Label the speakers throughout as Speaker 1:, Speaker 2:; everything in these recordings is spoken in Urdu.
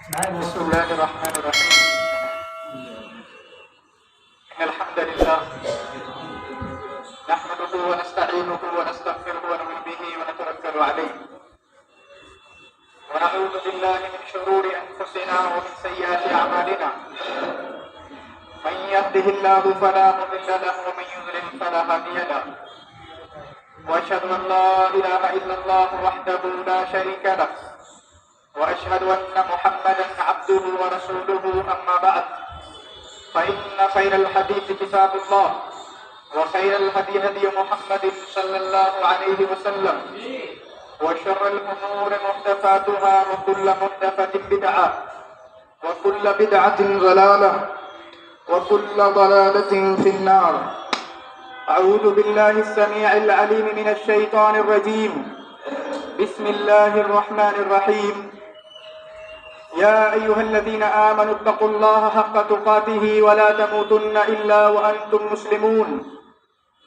Speaker 1: بسم الله الرحمن الرحيم. إن الحمد لله نحمده ونستعينه ونستغفره ونؤمن به ونتوكل عليه ونعوذ بالله من شرور أنفسنا ومن سيئات أعمالنا. من يهده الله فلا مضل له ومن يضلل فلا هادي له. وأشهد أن لا إله إلا الله وحده لا شريك له وأشهد أن محمدا عبده ورسوله. أما بعد فإن خير الحديث كتاب الله وخير الهدي هدي محمد صلى الله عليه وسلم وشر الأمور محدثاتها وكل محدثة بدعة وكل بدعة ضلالة وكل ضلالة في النار. أعوذ بالله السميع العليم من الشيطان الرجيم. بسم الله الرحمن الرحيم. يا أيها الذين آمنوا اتقوا الله حق تقاته ولا تموتن إلا وأنتم مسلمون.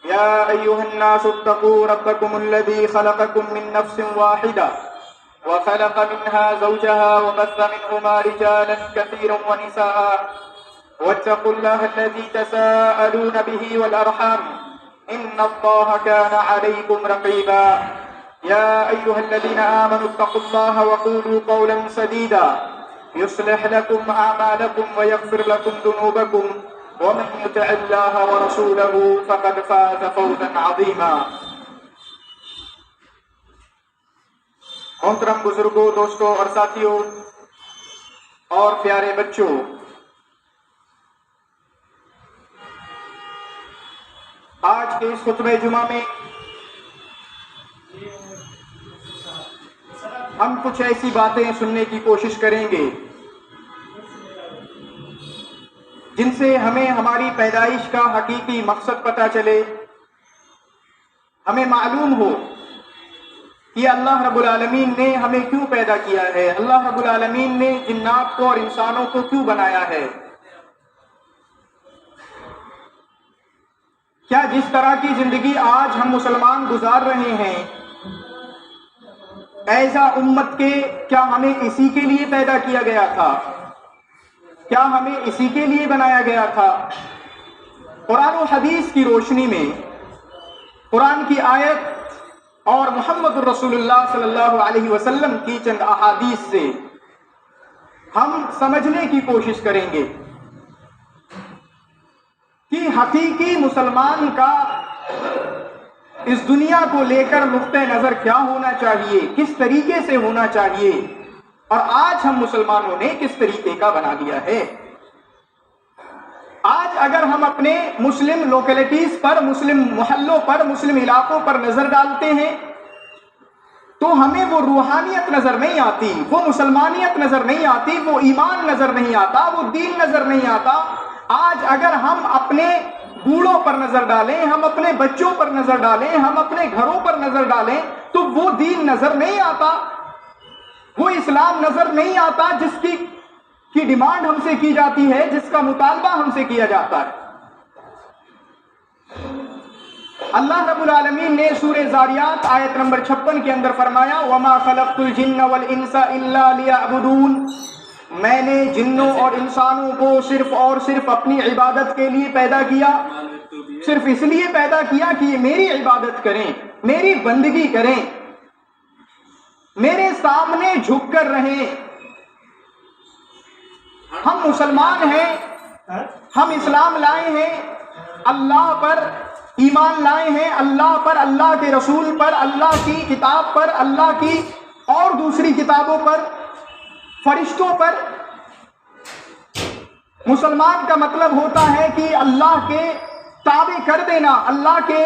Speaker 1: يا أيها الناس اتقوا ربكم الذي خلقكم من نفس واحدة وخلق منها زوجها وبث منهما رجالا كثيرا ونساء واتقوا الله الذي تساءلون به والأرحام إن الله كان عليكم رقيبا. يا أيها الذين آمنوا اتقوا الله وقولوا قولا سديدا يصلح لكم أعمالكم ويغفر لكم ذنوبكم ومن يطع الله ورسوله فقد فاز فوزا عظيما. محترم بزرگوں، دوستوں اور ساتھیوں اور پیارے بچوں، آج کے اس خطبہ جمعہ میں ہم کچھ ایسی باتیں سننے کی کوشش کریں گے جن سے ہمیں ہماری پیدائش کا حقیقی مقصد پتہ چلے، ہمیں معلوم ہو کہ اللہ رب العالمین نے ہمیں کیوں پیدا کیا ہے، اللہ رب العالمین نے جنات کو اور انسانوں کو کیوں بنایا ہے، کیا جس طرح کی زندگی آج ہم مسلمان گزار رہے ہیں ایسا امت کے، کیا ہمیں اسی کے لیے پیدا کیا گیا تھا، کیا ہمیں اسی کے لیے بنایا گیا تھا؟ قرآن و حدیث کی روشنی میں، قرآن کی آیت اور محمد الرسول اللہ صلی اللہ علیہ وسلم کی چند احادیث سے ہم سمجھنے کی کوشش کریں گے کہ حقیقی مسلمان کا اس دنیا کو لے کر نقطہ نظر کیا ہونا چاہیے، کس طریقے سے ہونا چاہیے، اور آج ہم مسلمانوں نے کس طریقے کا بنا لیا ہے۔ آج اگر ہم اپنے مسلم لوکیلٹیز پر، مسلم محلوں پر، مسلم علاقوں پر نظر ڈالتے ہیں تو ہمیں وہ روحانیت نظر نہیں آتی، وہ مسلمانیت نظر نہیں آتی، وہ ایمان نظر نہیں آتا، وہ دین نظر نہیں آتا۔ آج اگر ہم اپنے بوڑھوں پر نظر ڈالیں، ہم اپنے بچوں پر نظر ڈالیں، ہم اپنے گھروں پر نظر ڈالیں تو وہ دین نظر نہیں آتا، وہ اسلام نظر نہیں آتا جس کی ڈیمانڈ ہم سے کی جاتی ہے، جس کا مطالبہ ہم سے کیا جاتا ہے۔ اللہ رب العالمین نے سورہ ذاریات آیت نمبر 56 کے اندر فرمایا وَمَا خَلَقْتُ الْجِنَّ وَالْإِنسَ إِلَّا لِيَعْبُدُونَ، میں نے جنوں اور انسانوں کو صرف اور صرف اپنی عبادت کے لیے پیدا کیا، صرف اس لیے پیدا کیا کہ یہ میری عبادت کریں، میری بندگی کریں، میرے سامنے جھک کر رہیں۔ ہم مسلمان ہیں، ہم اسلام لائے ہیں، اللہ پر ایمان لائے ہیں، اللہ پر، اللہ کے رسول پر، اللہ کی کتاب پر، اللہ کی اور دوسری کتابوں پر، فرشتوں پر۔ مسلمان کا مطلب ہوتا ہے کہ اللہ کے تابع کر دینا، اللہ کے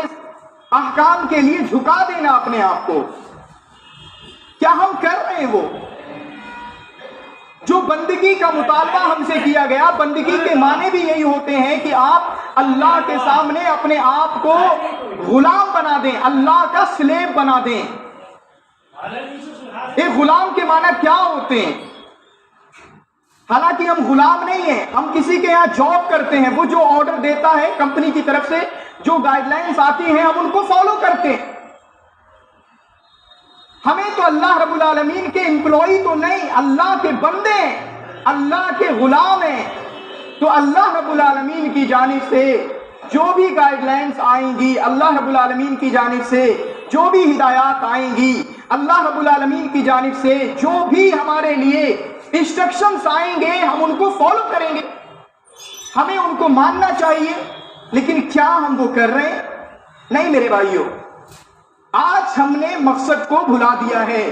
Speaker 1: احکام کے لیے جھکا دینا اپنے آپ کو۔ کیا ہم کر رہے ہیں؟ وہ جو بندگی کا مطالبہ ہم سے کیا گیا، بندگی کے معنی بھی یہی ہوتے ہیں کہ آپ اللہ کے سامنے اپنے آپ کو غلام بنا دیں، اللہ کا سلیب بنا دیں۔ ایک غلام کے معنی کیا ہوتے ہیں؟ حالانکہ ہم غلام نہیں ہیں، ہم کسی کے یہاں جاب کرتے ہیں، وہ جو آرڈر دیتا ہے کمپنی کی طرف سے، جو گائیڈ لائنز آتی ہیں ہم ان کو فالو کرتے ہیں۔ ہمیں تو اللہ رب العالمین کے امپلائی تو نہیں، اللہ کے بندے ہیں، اللہ کے غلام ہیں تو اللہ رب العالمین کی جانب سے جو بھی گائیڈ لائنز آئیں گی، اللہ رب العالمین کی جانب سے جو بھی ہدایات آئیں گی، اللہ رب العالمین کی جانب سے جو بھی ہمارے لیے انسٹرکشنز آئیں گے، ہم ان کو فالو کریں گے، ہمیں ان کو ماننا چاہیے۔ لیکن کیا ہم وہ کر رہے ہیں؟ نہیں میرے بھائیوں، آج ہم نے مقصد کو بھلا دیا ہے۔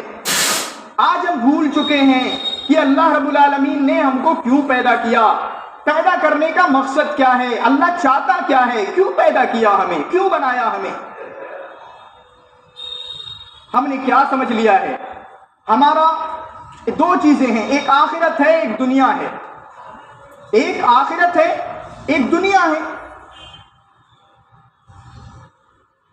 Speaker 1: آج ہم بھول چکے ہیں کہ اللہ رب العالمین نے ہم کو کیوں پیدا کیا، پیدا کرنے کا مقصد کیا ہے، اللہ چاہتا کیا ہے، کیوں پیدا کیا ہمیں، کیوں بنایا ہمیں۔ ہم نے کیا سمجھ لیا ہے؟ ہمارا دو چیزیں ہیں، ایک آخرت ہے، ایک دنیا ہے۔ ایک آخرت ہے، ایک دنیا ہے۔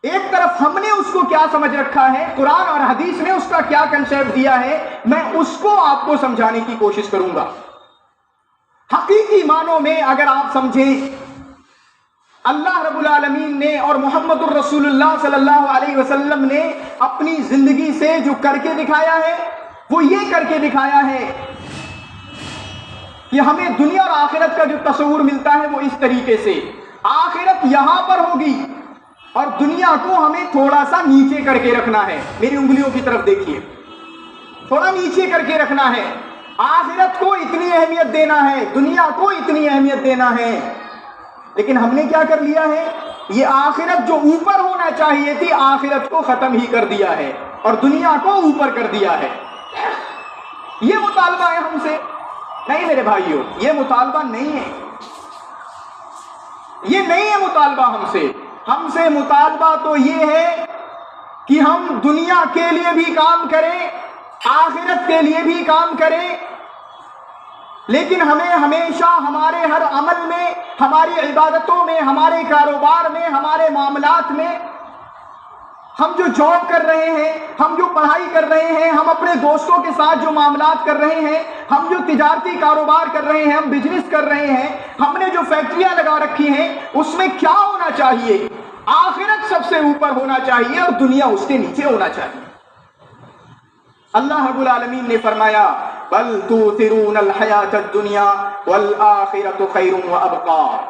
Speaker 1: ایک طرف ہم نے اس کو کیا سمجھ رکھا ہے، قرآن اور حدیث نے اس کا کیا کنسیپٹ دیا ہے، میں اس کو آپ کو سمجھانے کی کوشش کروں گا۔ حقیقی معنوں میں اگر آپ سمجھیں، اللہ رب العالمین نے اور محمد الرسول اللہ صلی اللہ علیہ وسلم نے اپنی زندگی سے جو کر کے دکھایا ہے، وہ یہ کر کے دکھایا ہے کہ ہمیں دنیا اور آخرت کا جو تصور ملتا ہے وہ اس طریقے سے، آخرت یہاں پر ہوگی اور دنیا کو ہمیں تھوڑا سا نیچے کر کے رکھنا ہے۔ میری انگلیوں کی طرف دیکھیے، تھوڑا نیچے کر کے رکھنا ہے۔ آخرت کو اتنی اہمیت دینا ہے، دنیا کو اتنی اہمیت دینا ہے۔ لیکن ہم نے کیا کر لیا ہے، یہ آخرت جو اوپر ہونا چاہیے تھی، آخرت کو ختم ہی کر دیا ہے اور دنیا کو اوپر کر دیا ہے۔ یہ مطالبہ ہے ہم سے؟ نہیں میرے بھائیوں، یہ مطالبہ نہیں ہے، یہ نہیں ہے مطالبہ ہم سے۔ ہم سے مطالبہ تو یہ ہے کہ ہم دنیا کے لیے بھی کام کریں، آخرت کے لیے بھی کام کریں، لیکن ہمیں ہمیشہ ہمارے ہر عمل میں، ہماری عبادتوں میں، ہمارے کاروبار میں، ہمارے معاملات میں، ہم جو جاب کر رہے ہیں، ہم جو پڑھائی کر رہے ہیں، ہم اپنے دوستوں کے ساتھ جو معاملات کر رہے ہیں، ہم جو تجارتی کاروبار کر رہے ہیں، ہم بزنس کر رہے ہیں، ہم نے جو فیکٹریاں لگا رکھی ہیں، اس میں کیا ہونا چاہیے؟ آخرت سب سے اوپر ہونا چاہیے اور دنیا اس کے نیچے ہونا چاہیے۔ اللہ رب العالمین نے فرمایا بل تؤثرون الحیاۃ الدنیا والآخرۃ خیر وابقی،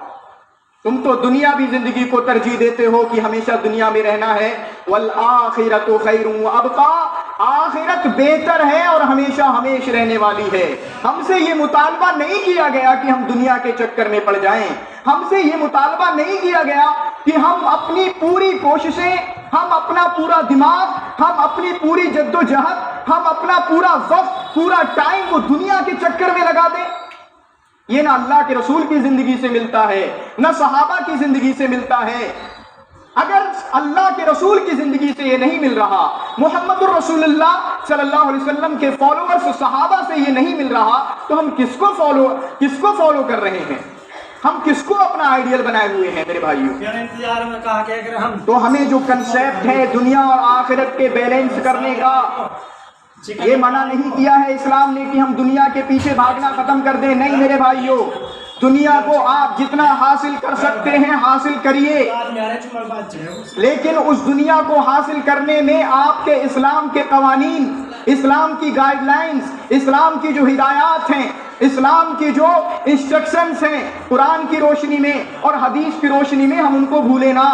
Speaker 1: تم تو دنیا بھی زندگی کو ترجیح دیتے ہو کہ ہمیشہ دنیا میں رہنا ہے، والآخرۃ خیر وابقی، آخرت بہتر ہے اور ہمیشہ ہمیش رہنے والی ہے۔ ہم سے یہ مطالبہ نہیں کیا گیا کہ ہم دنیا کے چکر میں پڑ جائیں، ہم سے یہ مطالبہ نہیں کیا گیا کہ ہم اپنی پوری کوششیں، ہم اپنا پورا دماغ، ہم اپنی پوری جد و جہد، ہم اپنا پورا وقت، پورا ٹائم وہ دنیا کے چکر میں لگا دیں۔ یہ نہ اللہ کے رسول کی زندگی سے ملتا ہے، نہ صحابہ کی زندگی سے ملتا ہے۔ اگر اللہ کے رسول کی زندگی سے یہ نہیں مل رہا، محمد الرسول اللہ صلی اللہ علیہ وسلم کے فالوورز صحابہ سے یہ نہیں مل رہا، تو ہم کس کو فالو کر رہے ہیں؟ ہم کس کو اپنا آئیڈیل بنائے ہوئے ہیں میرے بھائیوں؟ تو ہمیں جو کنسیپٹ ہے دنیا اور آخرت کے بیلنس کرنے کا، یہ منع نہیں کیا ہے اسلام نے کہ ہم دنیا کے پیچھے بھاگنا ختم کر دیں۔ نہیں میرے بھائیوں، دنیا کو آپ جتنا حاصل کر سکتے ہیں حاصل کریے، لیکن اس دنیا کو حاصل کرنے میں آپ کے اسلام کے قوانین، اسلام کی گائیڈ لائنز، اسلام کی جو ہدایات ہیں، اسلام کی جو انسٹرکشنز ہیں، قرآن کی روشنی میں اور حدیث کی روشنی میں ہم ان کو بھولیں نہ،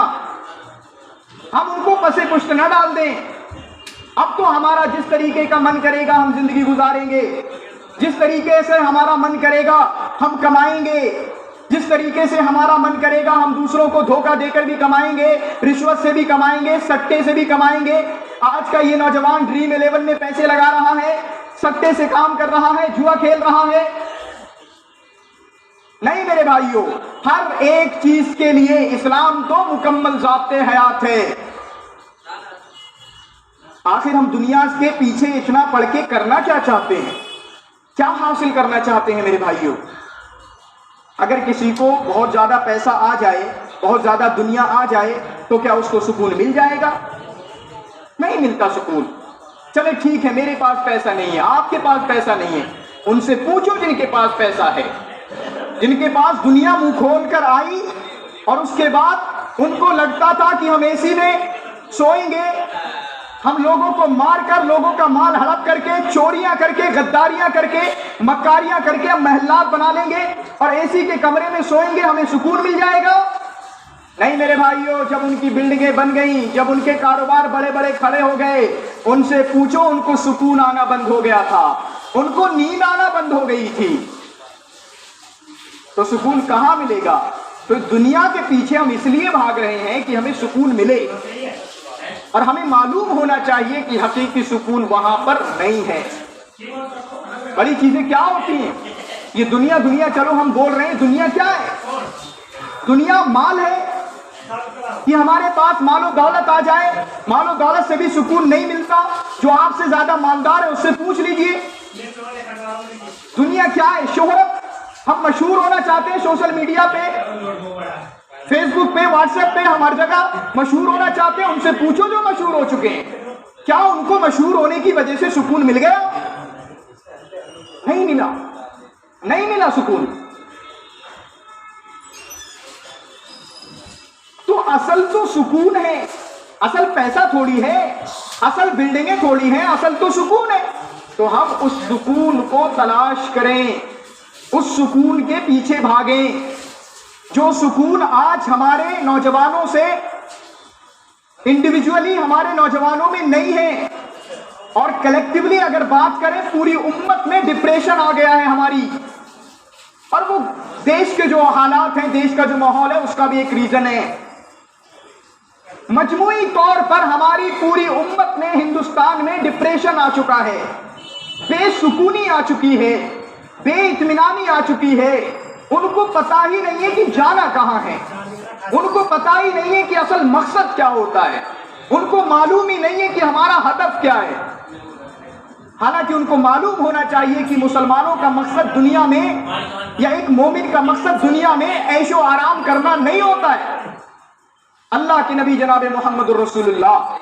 Speaker 1: ہم ان کو پس پشت نہ ڈال دیں۔ اب تو ہمارا جس طریقے کا من کرے گا ہم زندگی گزاریں گے، جس طریقے سے ہمارا من کرے گا ہم کمائیں گے، جس طریقے سے ہمارا من کرے گا ہم دوسروں کو دھوکہ دے کر بھی کمائیں گے، رشوت سے بھی کمائیں گے، سٹے سے بھی کمائیں گے۔ آج کا یہ نوجوان ڈریم 11 میں پیسے لگا رہا ہے، سٹے سے کام کر رہا ہے، جوا کھیل رہا ہے۔ نہیں میرے بھائیوں، ہر ایک چیز کے لیے اسلام تو مکمل ضابطۂ حیات ہے۔ آخر ہم دنیا کے پیچھے اتنا پڑھ کے کرنا کیا چاہتے ہیں، کیا حاصل کرنا چاہتے ہیں میرے بھائیوں؟ اگر کسی کو بہت زیادہ پیسہ آ جائے، بہت زیادہ دنیا آ جائے، تو کیا اس کو سکون مل جائے گا؟ نہیں ملتا سکون۔ چلے ٹھیک ہے، میرے پاس پیسہ نہیں ہے، آپ کے پاس پیسہ نہیں ہے، ان سے پوچھو جن کے پاس پیسہ ہے، جن کے پاس دنیا منہ کھول کر آئی اور اس کے بعد ان کو لگتا تھا کہ ہم اے سی میں سوئیں گے،
Speaker 2: ہم لوگوں کو مار کر، لوگوں کا مال ہڑپ کر کے، چوریاں کر کے، غداریاں کر کے، مکاریاں کر کے ہم محلات بنا لیں گے اور اے سی کے کمرے میں سوئیں گے، ہمیں سکون مل جائے گا؟ نہیں میرے بھائیوں، جب ان کی بلڈنگیں بن گئیں، جب ان کے کاروبار بڑے بڑے کھڑے ہو گئے، ان سے پوچھو ان کو سکون آنا بند ہو گیا تھا، ان کو نیند آنا بند ہو گئی تھی، تو سکون کہاں ملے گا؟ تو دنیا کے پیچھے ہم اس لیے بھاگ رہے ہیں کہ ہمیں سکون ملے، اور ہمیں معلوم ہونا چاہیے کہ حقیقی سکون وہاں پر نہیں ہے۔ بڑی چیزیں کیا ہوتی ہیں؟ یہ دنیا دنیا چلو ہم بول رہے ہیں، دنیا کیا ہے؟ دنیا مال ہے کہ ہمارے پاس مال و دولت آ جائے، مال و دولت سے بھی سکون نہیں ملتا۔ جو آپ سے زیادہ مالدار ہے اس سے پوچھ لیجئے۔ دنیا کیا ہے؟ شہرت۔ ہم مشہور ہونا چاہتے ہیں سوشل میڈیا پہ، فیس بک پہ، واٹس ایپ پہ، ہم ہر جگہ مشہور ہونا چاہتے ہیں۔ ان سے پوچھو جو مشہور ہو چکے ہیں، کیا ان کو مشہور ہونے کی وجہ سے سکون مل گیا؟ نہیں ملا، نہیں ملا سکون۔ تو اصل تو سکون ہے، اصل پیسہ تھوڑی ہے، اصل بلڈنگیں تھوڑی ہیں، اصل تو سکون ہے۔ تو ہم اس سکون کو تلاش کریں، اس سکون کے پیچھے بھاگیں، جو سکون آج ہمارے نوجوانوں سے، انڈیویجولی ہمارے نوجوانوں میں نہیں ہے، اور کلیکٹیولی اگر بات کریں پوری امت میں ڈپریشن آ گیا ہے ہماری، اور وہ دیش کے جو حالات ہیں، دیش کا جو ماحول ہے، اس کا بھی ایک ریزن ہے۔ مجموعی طور پر ہماری پوری امت میں، ہندوستان میں ڈپریشن آ چکا ہے، بے سکونی آ چکی ہے، بے اطمینانی آ چکی ہے۔ ان کو پتا ہی نہیں ہے کہ جانا کہاں ہے، ان کو پتا ہی نہیں ہے کہ اصل مقصد کیا ہوتا ہے، ان کو معلوم ہی نہیں ہے کہ ہمارا ہدف کیا ہے۔ حالانکہ ان کو معلوم ہونا چاہیے کہ مسلمانوں کا مقصد دنیا میں، یا ایک مومن کا مقصد دنیا میں عیش و آرام کرنا نہیں ہوتا ہے۔ اللہ کے نبی جناب محمد الرسول اللہ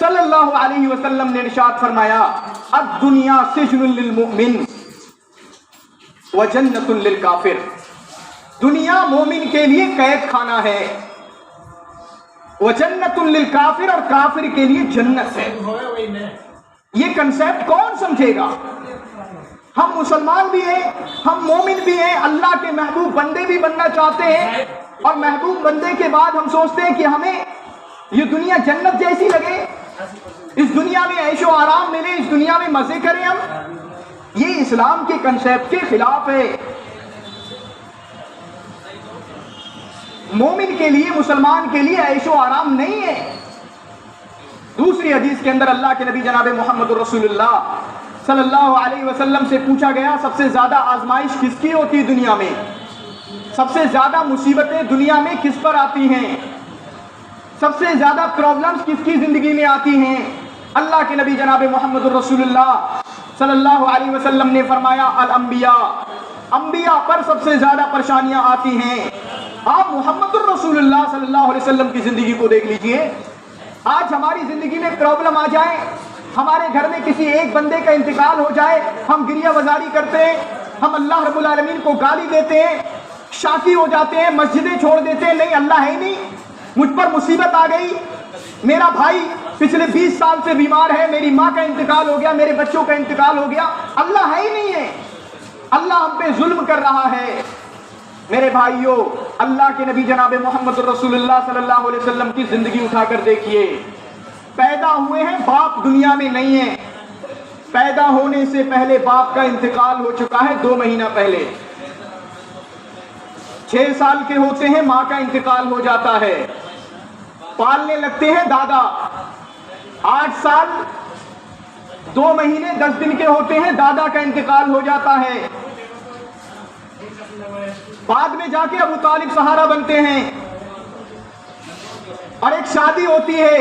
Speaker 2: صلی اللہ علیہ وسلم نے ارشاد فرمایا، الدنیا سجن للمؤمن وجنت للکافر۔ دنیا مومن کے لیے قید خانہ ہے، وجنت للکافر، اور کافر کے لیے جنت ہے۔ یہ کنسیپٹ کون سمجھے گا؟ ہم مسلمان بھی ہیں، ہم مومن بھی ہیں، اللہ کے محبوب بندے بھی بننا چاہتے ہیں، اور محبوب بندے کے بعد ہم سوچتے ہیں کہ ہمیں یہ دنیا جنت جیسی لگے، اس دنیا میں عیش و آرام ملے، اس دنیا میں مزے کریں ہم۔ یہ اسلام کے کنسیپٹ کے خلاف ہے۔ مومن کے لیے، مسلمان کے لیے عیش و آرام نہیں ہے۔ دوسری حدیث کے اندر اللہ کے نبی جناب محمد الرسول اللہ صلی اللہ علیہ وسلم سے پوچھا گیا، سب سے زیادہ آزمائش کس کی ہوتی ہے دنیا میں؟ سب سے زیادہ مصیبتیں دنیا میں کس پر آتی ہیں؟ سب سے زیادہ پرابلمز کس کی زندگی میں آتی ہیں؟ اللہ کے نبی جناب محمد الرسول اللہ صلی اللہ علیہ وسلم نے فرمایا، الانبیاء، انبیاء پر سب سے زیادہ پریشانیاں آتی ہیں۔ آپ محمد الرسول اللہ صلی اللہ علیہ وسلم کی زندگی کو دیکھ لیجئے۔ آج ہماری زندگی میں پرابلم آ جائے، ہمارے گھر میں کسی ایک بندے کا انتقال ہو جائے، ہم گریہ وزاری کرتے ہیں، ہم اللہ رب العالمین کو گالی دیتے ہیں، شاکی ہو جاتے ہیں، مسجدیں چھوڑ دیتے ہیں، نہیں اللہ ہے ہی نہیں، مجھ پر مصیبت آ گئی، میرا بھائی پچھلے 20 سال سے بیمار ہے، میری ماں کا انتقال ہو گیا، میرے بچوں کا انتقال ہو گیا، اللہ ہے ہی نہیں ہے، اللہ ہم پہ ظلم کر رہا ہے۔ میرے بھائیوں، اللہ کے نبی جناب محمد رسول اللہ صلی اللہ علیہ وسلم کی زندگی اٹھا کر دیکھیے۔ پیدا ہوئے ہیں، باپ دنیا میں نہیں ہے، پیدا ہونے سے پہلے باپ کا انتقال ہو چکا ہے 2 مہینہ پہلے۔ 6 سال کے ہوتے ہیں، ماں کا انتقال ہو جاتا ہے، پالنے لگتے ہیں دادا۔ 8 سال 2 مہینے 10 دن کے ہوتے ہیں، دادا کا انتقال ہو جاتا ہے۔ بعد میں جا کے ابو طالب سہارا بنتے ہیں، اور ایک شادی ہوتی ہے،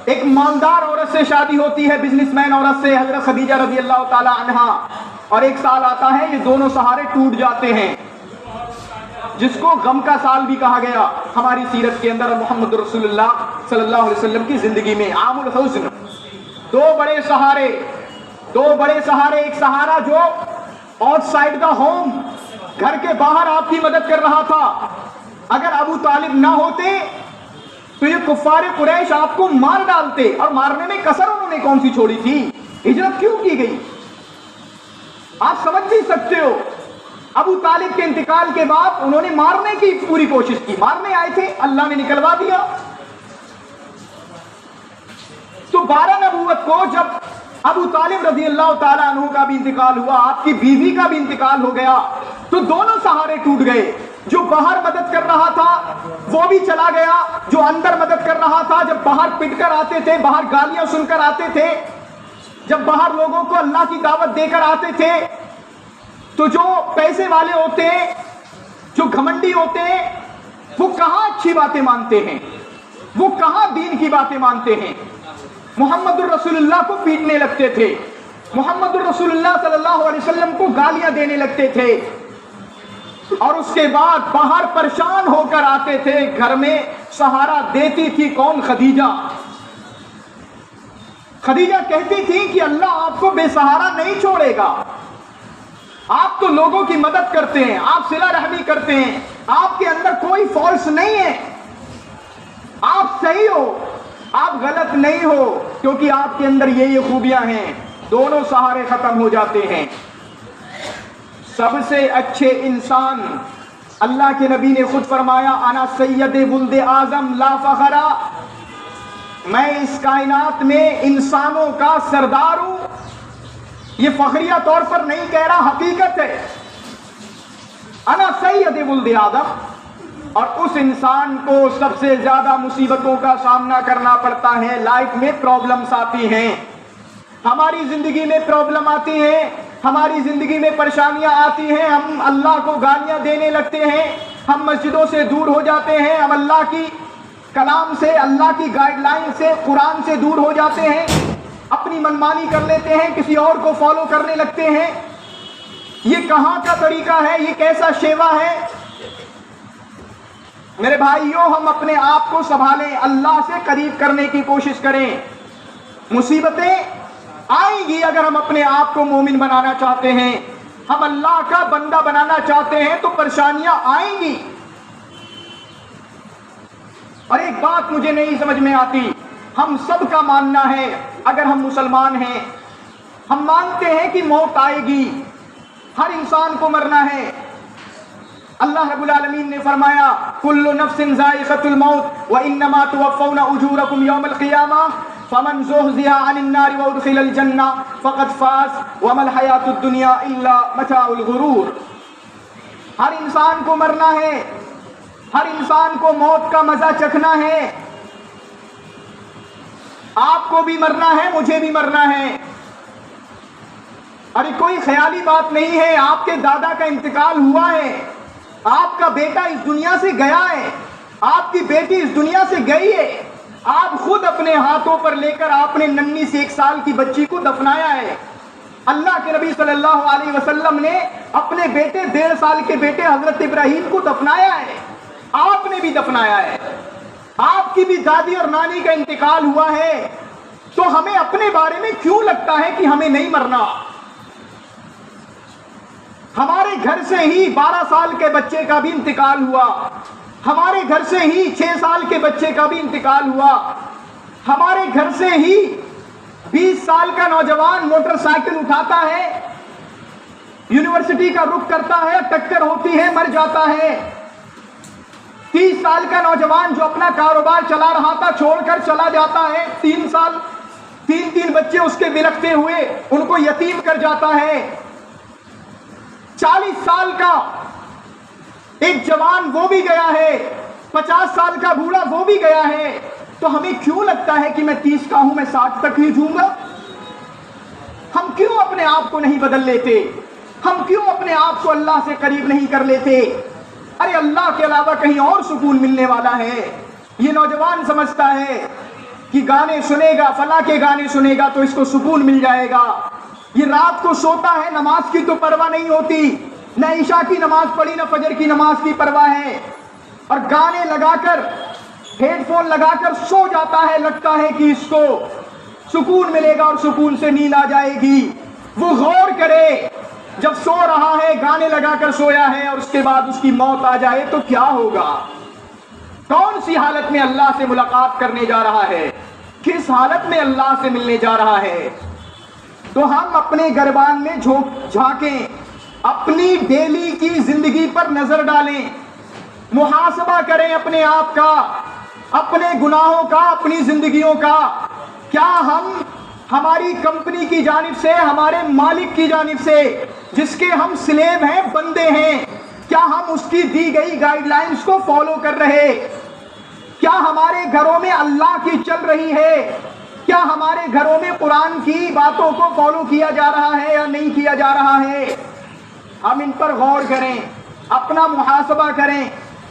Speaker 2: ایک مالدار عورت سے شادی ہوتی ہے، بزنس مین عورت سے، حضرت خدیجہ رضی اللہ تعالی عنہا، اور ایک سال آتا ہے، یہ دونوں سہارے ٹوٹ جاتے ہیں، جس کو غم کا سال بھی کہا گیا ہماری سیرت کے اندر۔ محمد رسول اللہ صلی اللہ علیہ وسلم کی زندگی میں عام الحزن، 2 بڑے سہارے، ایک سہارا جو آؤٹ سائڈ دا ہوم، گھر کے باہر آپ کی مدد کر رہا تھا۔ اگر ابو طالب نہ ہوتے تو یہ کفار قریش آپ کو مار ڈالتے، اور مارنے میں کسر انہوں نے کون سی چھوڑی تھی؟ ہجرت کیوں کی گئی؟ آپ سمجھ بھی سکتے ہو، ابو طالب کے انتقال کے بعد انہوں نے مارنے کی پوری کوشش کی، مارنے آئے تھے، اللہ نے نکلوا دیا۔ تو 12 نبوت کو جب ابو طالب رضی اللہ تعالیٰ عنہ کا بھی انتقال ہوا، آپ کی بیوی کا بھی انتقال ہو گیا، تو دونوں سہارے ٹوٹ گئے۔ جو باہر مدد کر رہا تھا وہ بھی چلا گیا، جو اندر مدد کر رہا تھا، جب باہر پٹ کر آتے تھے، باہر گالیاں سن کر آتے تھے، جب باہر لوگوں کو اللہ کی دعوت دے کر آتے تھے، تو جو پیسے والے ہوتے ہیں، جو گھمنڈی ہوتے ہیں، وہ کہاں اچھی باتیں مانتے ہیں، وہ کہاں دین کی باتیں مانتے ہیں؟ محمد الرسول اللہ کو پیٹنے لگتے تھے، محمد الرسول اللہ صلی اللہ علیہ وسلم کو گالیاں دینے لگتے تھے، اور اس کے بعد باہر پریشان ہو کر آتے تھے، گھر میں سہارا دیتی تھی کون؟ خدیجہ۔ خدیجہ کہتی تھی کہ اللہ آپ کو بے سہارا نہیں چھوڑے گا، آپ تو لوگوں کی مدد کرتے ہیں، آپ صلہ رحمی کرتے ہیں، آپ کے اندر کوئی فالس نہیں ہے، آپ صحیح ہو، آپ غلط نہیں ہو، کیونکہ آپ کے اندر یہ خوبیاں ہیں۔ دونوں سہارے ختم ہو جاتے ہیں۔ سب سے اچھے انسان، اللہ کے نبی نے خود فرمایا انا سید ولد اعظم لا فخرا، میں اس کائنات میں انسانوں کا سردار ہوں، یہ فخریہ طور پر نہیں کہہ رہا، حقیقت ہے۔ انا سید ولد اعظم، اور اس انسان کو سب سے زیادہ مصیبتوں کا سامنا کرنا پڑتا ہے، لائف میں پرابلمز آتی ہیں، ہماری زندگی میں پرابلم آتی ہیں، ہماری زندگی میں پریشانیاں آتی ہیں، ہم اللہ کو گالیاں دینے لگتے ہیں، ہم مسجدوں سے دور ہو جاتے ہیں، ہم اللہ کی کلام سے، اللہ کی گائیڈ لائن سے، قرآن سے دور ہو جاتے ہیں، اپنی منمانی کر لیتے ہیں، کسی اور کو فالو کرنے لگتے ہیں۔ یہ کہاں کا طریقہ ہے؟ یہ کیسا شیوا ہے؟ میرے بھائیوں، ہم اپنے آپ کو سنبھالیں، اللہ سے قریب کرنے کی کوشش کریں۔ مصیبتیں آئیں گی اگر ہم اپنے آپ کو مومن بنانا چاہتے ہیں، ہم اللہ کا بندہ بنانا چاہتے ہیں، تو پریشانیاں آئیں گی۔ اور ایک بات مجھے نہیں سمجھ میں آتی، ہم سب کا ماننا ہے، اگر ہم مسلمان ہیں، ہم مانتے ہیں کہ موت آئے گی، ہر انسان کو مرنا ہے۔ اللہ رب العالمین نے فرمایا کل نفس ذائقۃ الموت وانما توفون اجورکم یوم القیامہ فمن زحزح عن النار وادخل الجنہ فقد فاز وما الحیاۃ الدنیا الا متاع الغرور۔ ہر انسان کو مرنا ہے، ہر انسان کو موت کا مزہ چکھنا ہے، آپ کو بھی مرنا ہے، مجھے بھی مرنا ہے۔ ارے کوئی خیالی بات نہیں ہے، آپ کے دادا کا انتقال ہوا ہے، آپ کا بیٹا اس دنیا سے گیا ہے، آپ کی بیٹی اس دنیا سے گئی ہے، آپ خود اپنے ہاتھوں پر لے کر آپ نے ننھی سی 1 سال کی بچی کو دفنایا ہے۔ اللہ کے نبی صلی اللہ علیہ وسلم نے اپنے بیٹے 1.5 سال کے بیٹے حضرت ابراہیم کو دفنایا ہے، آپ نے بھی دفنایا ہے، آپ کی بھی دادی اور نانی کا انتقال ہوا ہے، تو ہمیں اپنے بارے میں کیوں لگتا ہے کہ ہمیں نہیں مرنا؟ ہمارے گھر سے ہی 12 سال کے بچے کا بھی انتقال ہوا، ہمارے گھر سے ہی 6 سال کے بچے کا بھی انتقال ہوا، ہمارے گھر سے ہی 20 سال کا نوجوان موٹر سائیکل اٹھاتا ہے، یونیورسٹی کا رخ کرتا ہے، ٹکر ہوتی ہے، مر جاتا ہے۔ 30 سال کا نوجوان جو اپنا کاروبار چلا رہا تھا چھوڑ کر چلا جاتا ہے، 3 بچے اس کے بلکتے ہوئے ان کو یتیم کر جاتا ہے۔ 40 سال کا ایک جوان وہ بھی گیا ہے، 50 سال کا بوڑھا وہ بھی گیا ہے، تو ہمیں کیوں لگتا ہے کہ میں 30 کا ہوں، میں 60 تک ہی جوں گا؟ ہم کیوں اپنے آپ کو نہیں بدل لیتے؟ ہم کیوں اپنے آپ کو اللہ سے قریب نہیں کر لیتے؟ ارے اللہ کے علاوہ کہیں اور سکون ملنے والا ہے۔ یہ نوجوان سمجھتا ہے کہ گانے سنے گا، فلاں کے گانے سنے گا تو اس کو سکون مل جائے گا۔ یہ رات کو سوتا ہے، نماز کی تو پرواہ نہیں ہوتی، نہ عشاء کی نماز پڑھی نہ فجر کی نماز کی پرواہ ہے، اور گانے لگا کر، ہیڈ فون لگا کر سو جاتا ہے، لگتا ہے کہ اس کو سکون ملے گا اور سکون سے نیند آ جائے گی۔ وہ غور کرے، جب سو رہا ہے، گانے لگا کر سویا ہے، اور اس کے بعد اس کی موت آ جائے تو کیا ہوگا؟ کون سی حالت میں اللہ سے ملاقات کرنے جا رہا ہے، کس حالت میں اللہ سے ملنے جا رہا ہے۔ تو ہم اپنے گربان میں جھانکیں، اپنی ڈیلی کی زندگی پر نظر ڈالیں، محاسبہ کریں اپنے آپ کا، اپنے گناہوں کا، اپنی زندگیوں کا۔ کیا ہم ہماری کمپنی کی جانب سے، ہمارے مالک کی جانب سے جس کے ہم سلیب ہیں، بندے ہیں، کیا ہم اس کی دی گئی گائیڈ لائنز کو فالو کر رہے؟ کیا ہمارے گھروں میں اللہ کی چل رہی ہے؟ کیا ہمارے گھروں میں قرآن کی باتوں کو فالو کیا جا رہا ہے یا نہیں کیا جا رہا ہے؟ ہم ان پر غور کریں، اپنا محاسبہ کریں۔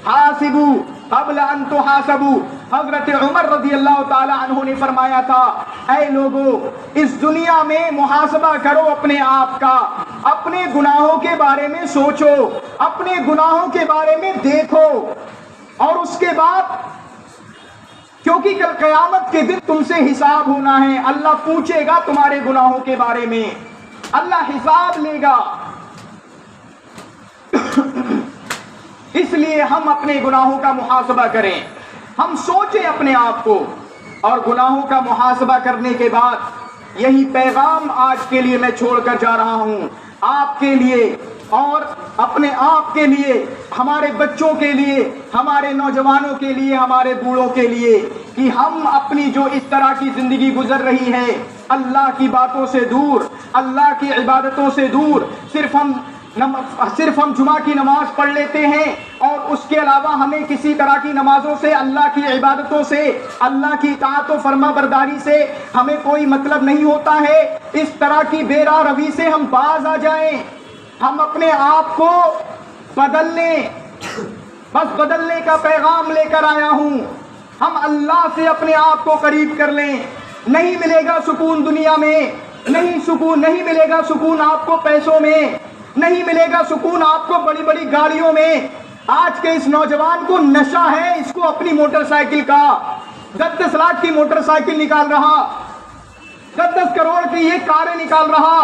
Speaker 2: حاسبوا قبل ان تحاسبوا، حضرت عمر رضی اللہ تعالی عنہ نے فرمایا تھا، اے لوگو اس دنیا میں محاسبہ کرو اپنے آپ کا، اپنے گناہوں کے بارے میں سوچو، اپنے گناہوں کے بارے میں دیکھو، اور اس کے بعد کیونکہ کل قیامت کے دن تم سے حساب ہونا ہے، اللہ پوچھے گا تمہارے گناہوں کے بارے میں، اللہ حساب لے گا۔ اس لیے ہم اپنے گناہوں کا محاسبہ کریں، ہم سوچیں اپنے آپ کو، اور گناہوں کا محاسبہ کرنے کے بعد یہی پیغام آج کے لیے میں چھوڑ کر جا رہا ہوں، آپ کے لیے اور اپنے آپ کے لیے، ہمارے بچوں کے لیے، ہمارے نوجوانوں کے لیے، ہمارے بوڑھوں کے لیے، کہ ہم اپنی جو اس طرح کی زندگی گزر رہی ہے، اللہ کی باتوں سے دور، اللہ کی عبادتوں سے دور، صرف ہم جمعہ کی نماز پڑھ لیتے ہیں اور اس کے علاوہ ہمیں کسی طرح کی نمازوں سے، اللہ کی عبادتوں سے، اللہ کی اطاعت و فرما برداری سے ہمیں کوئی مطلب نہیں ہوتا ہے، اس طرح کی بے راہ روی سے ہم باز آ جائیں، ہم اپنے آپ کو بدل لیں۔ بس بدلنے کا پیغام لے کر آیا ہوں، ہم اللہ سے اپنے آپ کو قریب کر لیں۔ نہیں ملے گا سکون دنیا میں، نہیں ملے گا سکون آپ کو پیسوں میں، نہیں ملے گا سکون آپ کو بڑی بڑی گاڑیوں میں۔ آج کے اس نوجوان کو نشہ ہے اس کو اپنی موٹر سائیکل کا، 10 لاکھ کی موٹر سائیکل نکال رہا، 10 کروڑ کی یہ کاریں نکال رہا۔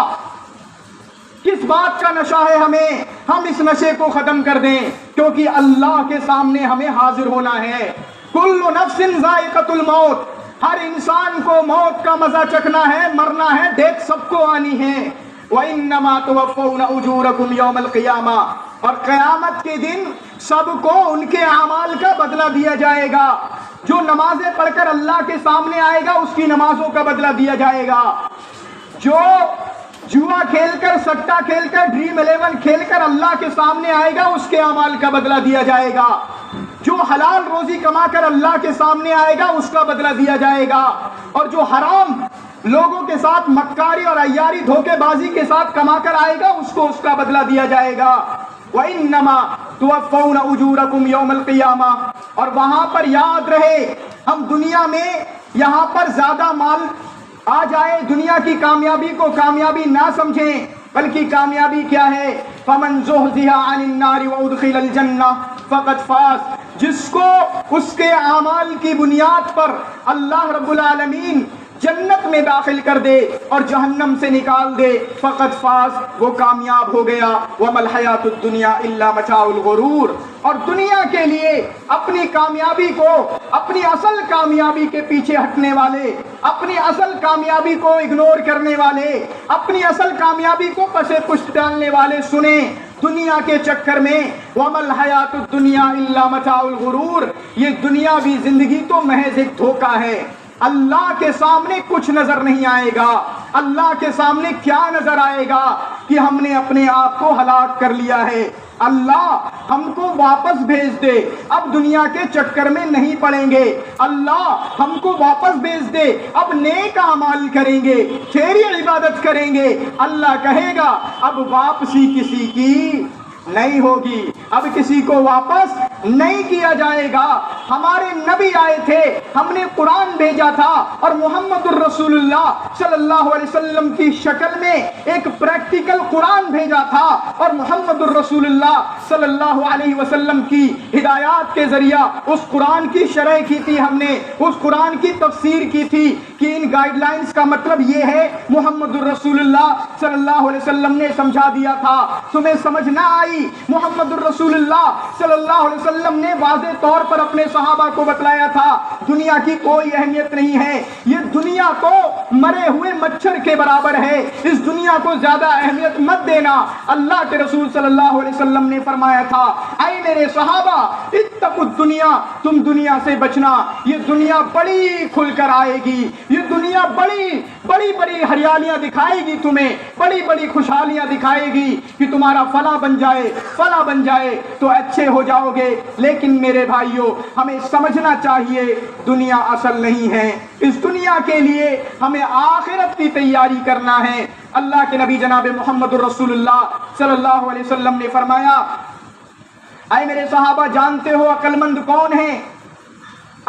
Speaker 2: کس بات کا نشہ ہے ہمیں؟ ہم اس نشے کو ختم کر دیں، کیونکہ اللہ کے سامنے ہمیں حاضر ہونا ہے۔ کل نفس ذائقۃ الموت، ہر انسان کو موت کا مزہ چکھنا ہے، مرنا ہے، ڈیتھ سب کو آنی ہے۔ وَإِنَّمَا تُوَفَّوْنَ أُجُورَكُمْ يَوْمَ الْقِيَامَةِ، اور قیامت کے دن سب کو ان کے اعمال کا بدلہ دیا جائے گا۔ جو نمازیں پڑھ کر اللہ کے سامنے آئے گا اس کی نمازوں کا بدلہ دیا جائے گا، جو جوا کھیل کر، سٹا کھیل کر، ڈریم 11 کھیل کر اللہ کے سامنے آئے گا اس کے اعمال کا بدلہ دیا جائے گا، جو حلال روزی کما کر اللہ کے سامنے آئے گا اس کا بدلہ دیا جائے گا، اور جو حرام لوگوں کے ساتھ مکاری اور عیاری دھوکے بازی کے ساتھ کما کر آئے گا اس کو اس کا بدلہ دیا جائے گا۔ وَإِنَّمَا تُوَفَّوْنَ أُجُورَكُمْ يَوْمَ الْقِيَامَةِ، اور وہاں پر یاد رہے، ہم دنیا میں یہاں پر زیادہ مال آ جائے، دنیا کی کامیابی کو کامیابی نہ سمجھیں، بلکہ کامیابی کیا ہے؟ فَمَنْ زُحْزِحَ عَنِ النَّارِ وَأُدْخِلَ الْجَنَّةَ فَقَدْ فَازَ، جس کو اس کے اعمال کی بنیاد پر اللہ رب العالمین جنت میں داخل کر دے اور جہنم سے نکال دے، فقط فاز، وہ کامیاب ہو گیا۔ وَمَا الْحَيَاةُ الدُّنْيَا إِلَّا مَتَاعُ الْغُرُورِ، اور دنیا کے لیے اپنی کامیابی کو، اپنی اصل کامیابی کے پیچھے ہٹنے والے، اپنی اصل کامیابی کو اگنور کرنے والے، اپنی اصل کامیابی کو پسے پشت ڈالنے والے سنیں، دنیا کے چکر میں وَمَا الْحَيَاةُ الدُّنْيَا إِلَّا مَتَاعُ الْغُرُورِ، یہ دنیاوی زندگی تو محض ایک دھوکہ ہے۔ اللہ کے سامنے کچھ نظر نہیں آئے گا۔ اللہ کے سامنے کیا نظر آئے گا کہ ہم نے اپنے آپ کو ہلاک کر لیا ہے۔ اللہ ہم کو واپس بھیج دے، اب دنیا کے چکر میں نہیں پڑیں گے۔ اللہ ہم کو واپس بھیج دے، اب نیک اعمال کریں گے، تیری عبادت کریں گے۔ اللہ کہے گا اب واپسی کسی کی نہیں ہوگی، اب کسی کو واپس نہیں کیا جائے گا۔ ہمارے نبی آئے تھے، ہم نے قرآن بھیجا تھا، اور محمد الرسول اللہ صلی اللہ علیہ وسلم کی شکل میں ایک پریکٹیکل قرآن بھیجا تھا، اور محمد الرسول اللہ صلی اللہ علیہ وسلم کی ہدایات کے ذریعہ اس قرآن کی شرح کی تھی، ہم نے اس قرآن کی تفسیر کی تھی کہ ان گائیڈ لائنز کا مطلب یہ ہے۔ محمد الرسول اللہ صلی اللہ علیہ وسلم نے سمجھا دیا تھا، تمہیں سمجھ نہ آئی، محمد الرسول اللہ صلی اللہ علیہ وسلم نے واضح طور پر اپنے صحابہ کو بتلایا تھا دنیا کی کوئی اہمیت نہیں ہے, یہ دنیا تو مرے ہوئے مچھر کے برابر ہے, اس دنیا کو زیادہ اہمیت مت دینا. اللہ کے رسول صلی اللہ علیہ وسلم نے فرمایا تھا اے میرے صحابہ اتقوا الدنیا, تم دنیا سے بچنا, یہ دنیا بڑی کھل کر آئے گی, یہ دنیا بڑی بڑی بڑی ہریالیاں دکھائے گی تمہیں, بڑی بڑی خوشحالیاں دکھائے گی کہ تمہارا فلاں بن جائے فلاں بن جائے تو اچھے ہو جاؤ گے. لیکن میرے بھائیوں ہمیں سمجھنا چاہیے دنیا اصل نہیں ہے, اس دنیا کے لیے ہمیں آخرت کی تیاری کرنا ہے. اللہ کے نبی جناب محمد الرسول اللہ صلی اللہ علیہ وسلم نے فرمایا اے میرے صحابہ جانتے ہو عقل مند کون ہیں؟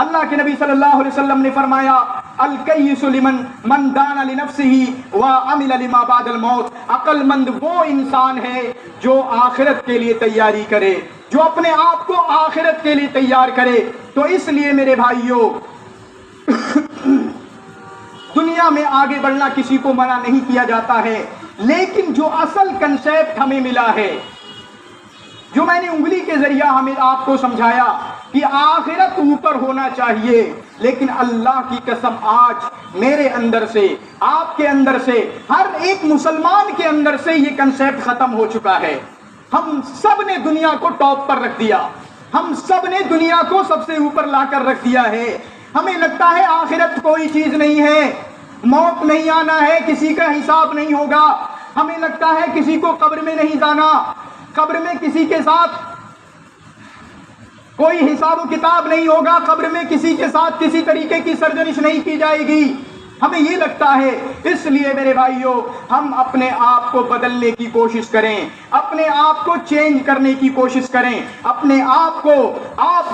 Speaker 2: اللہ کے نبی صلی اللہ علیہ وسلم نے فرمایا الکیس لمن من دان لنفسه وعمل لما بعد الموت, عقل مند وہ انسان ہے جو آخرت کے لیے تیاری کرے, جو اپنے آپ کو آخرت کے لیے تیار کرے. تو اس لیے میرے بھائیوں دنیا میں آگے بڑھنا کسی کو منع نہیں کیا جاتا ہے, لیکن جو اصل کنسیپٹ ہمیں ملا ہے, جو میں نے انگلی کے ذریعہ ہمیں آپ کو سمجھایا کہ آخرت اوپر ہونا چاہیے, لیکن اللہ کی قسم آج میرے اندر سے, آپ کے اندر سے, ہر ایک مسلمان کے اندر سے یہ کنسیپٹ ختم ہو چکا ہے. ہم سب نے دنیا کو ٹاپ پر رکھ دیا, ہم سب نے دنیا کو سب سے اوپر لا کر رکھ دیا ہے. ہمیں لگتا ہے آخرت کوئی چیز نہیں ہے, موت نہیں آنا ہے, کسی کا حساب نہیں ہوگا. ہمیں لگتا ہے کسی کو قبر میں نہیں جانا, قبر میں کسی کے ساتھ کوئی حساب و کتاب نہیں ہوگا, قبر میں کسی کے ساتھ کسی طریقے کی سرزنش نہیں کی جائے گی. ہمیں یہ لگتا ہے. اس لیے میرے بھائیوں ہم اپنے آپ کو بدلنے کی کوشش کریں, اپنے آپ کو چینج کرنے کی کوشش کریں, اپنے آپ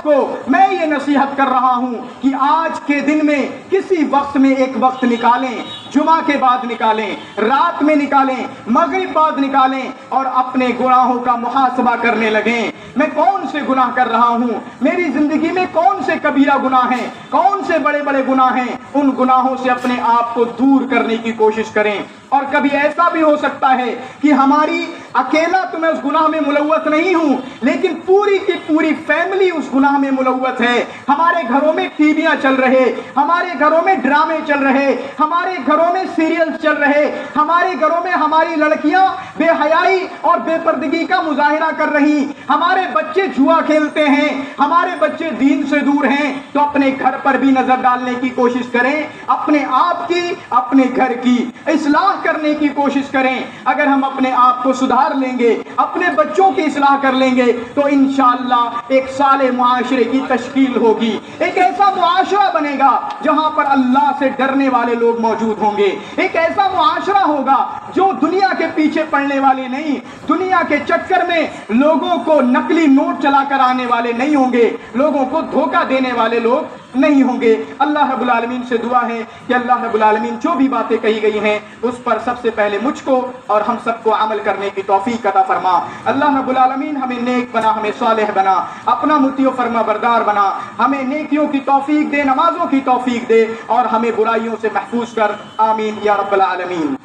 Speaker 2: کو میں یہ نصیحت کر رہا ہوں کہ آج کے دن میں کسی وقت میں ایک وقت نکالیں, جمعہ کے بعد نکالیں, رات میں نکالیں, مغرب بعد نکالیں اور اپنے گناہوں کا محاسبہ کرنے لگیں. میں کون سے گناہ کر رہا ہوں, میری زندگی میں کون سے کبیرہ گناہ ہیں, کون سے بڑے بڑے گناہ ہیں, ان گناہوں سے اپنے آپ کو دور کرنے کی کوشش کریں. اور کبھی ایسا بھی ہو سکتا ہے کہ ہماری اکیلا تو میں اس گناہ میں ملوث نہیں ہوں, لیکن پوری کی پوری فیملی اس گناہ میں ملوث ہے. ہمارے گھروں میں ٹی ویاں چل رہے, ہمارے گھروں میں ڈرامے چل رہے, ہمارے گھروں میں سیریل چل رہے, ہمارے گھروں میں ہماری لڑکیاں بے حیائی اور بے پردگی کا مظاہرہ کر رہی, ہمارے بچے جوا کھیلتے ہیں, ہمارے بچے دین سے دور ہیں. تو اپنے گھر پر بھی نظر ڈالنے کی کوشش کریں, اپنے آپ کی, اپنے گھر کی اصلاح کرنے کی کوشش کریں. اگر ہم اپنے آپ کو سدھار لیں گے, اپنے بچوں کی اصلاح کر لیں گے, تو انشاءاللہ ایک صالح معاشرے کی تشکیل ہوگی. ایک ایسا معاشرہ بنے گا جہاں پر اللہ سے ڈرنے والے لوگ موجود ہوں گے. ایک ایسا معاشرہ ہوگا جو دنیا کے پیچھے پڑنے والے نہیں, دنیا کے چکر میں لوگوں کو نقلی نوٹ چلا کر آنے والے نہیں ہوں گے, لوگوں کو دھوکہ دینے والے لوگ نہیں ہوں گے. اللہ رب العالمین سے دعا ہے کہ اللہ رب العالمین جو بھی باتیں کہی گئی ہیں اس پر سب سے پہلے مجھ کو اور ہم سب کو عمل کرنے کی توفیق عطا فرما. اللہ رب العالمین ہمیں نیک بنا, ہمیں صالح بنا, اپنا مطیع و فرما بردار بنا, ہمیں نیکیوں کی توفیق دے, نمازوں کی توفیق دے اور ہمیں برائیوں سے محفوظ کر. آمین یا رب العالمین.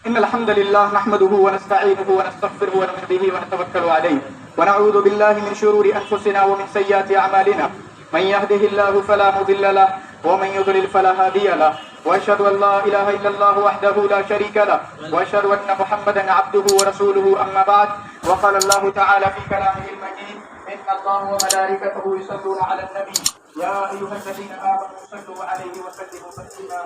Speaker 2: إن الحمد لله نحمده ونستعينه ونستغفره ونؤمن به ونتوكل عليه ونعوذ بالله من شرور أنفسنا ومن سيئات أعمالنا من يهده الله فلا مضل له ومن يضلل فلا هادي له وأشهد أن لا إله إلا الله وحده لا شريك له وأشهد أن محمدا عبده ورسوله. أما بعد, وقال الله تعالى في كلامه المجيد إن الله وملائكته يصلون على النبي يا أيها الذين آمنوا صلوا عليه وسلموا تسليما.